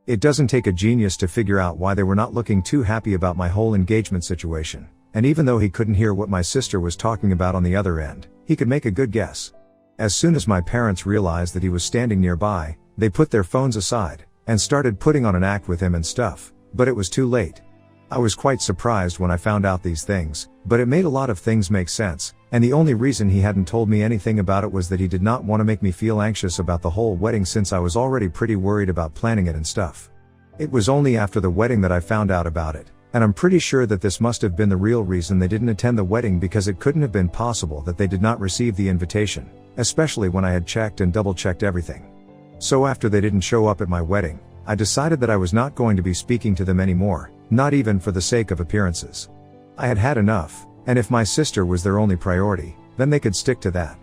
It doesn't take a genius to figure out why they were not looking too happy about my whole engagement situation, and even though he couldn't hear what my sister was talking about on the other end, he could make a good guess. As soon as my parents realized that he was standing nearby, they put their phones aside, and started putting on an act with him and stuff, but it was too late. I was quite surprised when I found out these things, but it made a lot of things make sense, and the only reason he hadn't told me anything about it was that he did not want to make me feel anxious about the whole wedding since I was already pretty worried about planning it and stuff. It was only after the wedding that I found out about it, and I'm pretty sure that this must have been the real reason they didn't attend the wedding, because it couldn't have been possible that they did not receive the invitation, especially when I had checked and double-checked everything. So after they didn't show up at my wedding, I decided that I was not going to be speaking to them anymore, not even for the sake of appearances. I had had enough, and if my sister was their only priority, then they could stick to that.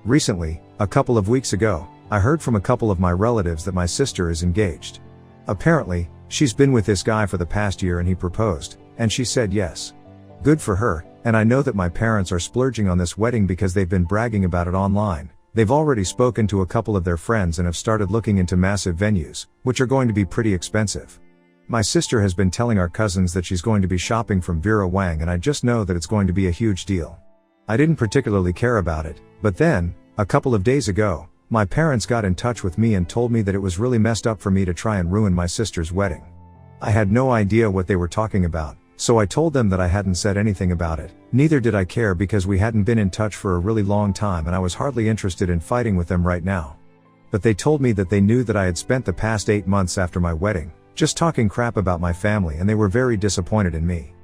Recently, a couple of weeks ago, I heard from a couple of my relatives that my sister is engaged. Apparently, she's been with this guy for the past year and he proposed, and she said yes. Good for her, and I know that my parents are splurging on this wedding because they've been bragging about it online. They've already spoken to a couple of their friends and have started looking into massive venues, which are going to be pretty expensive. My sister has been telling our cousins that she's going to be shopping from Vera Wang, and I just know that it's going to be a huge deal. I didn't particularly care about it, but then, a couple of days ago, my parents got in touch with me and told me that it was really messed up for me to try and ruin my sister's wedding. I had no idea what they were talking about, so I told them that I hadn't said anything about it. Neither did I care because we hadn't been in touch for a really long time and I was hardly interested in fighting with them right now. But they told me that they knew that I had spent the past 8 months after my wedding just talking crap about my family, and they were very disappointed in me.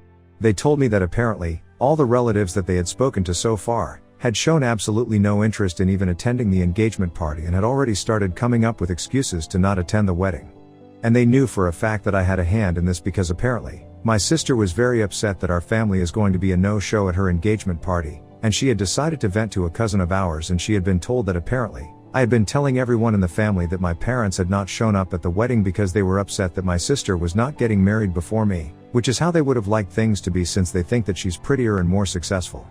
They told me that apparently, all the relatives that they had spoken to so far had shown absolutely no interest in even attending the engagement party and had already started coming up with excuses to not attend the wedding. And they knew for a fact that I had a hand in this because apparently, my sister was very upset that our family is going to be a no-show at her engagement party, and she had decided to vent to a cousin of ours, and she had been told that apparently, I had been telling everyone in the family that my parents had not shown up at the wedding because they were upset that my sister was not getting married before me, which is how they would have liked things to be since they think that she's prettier and more successful.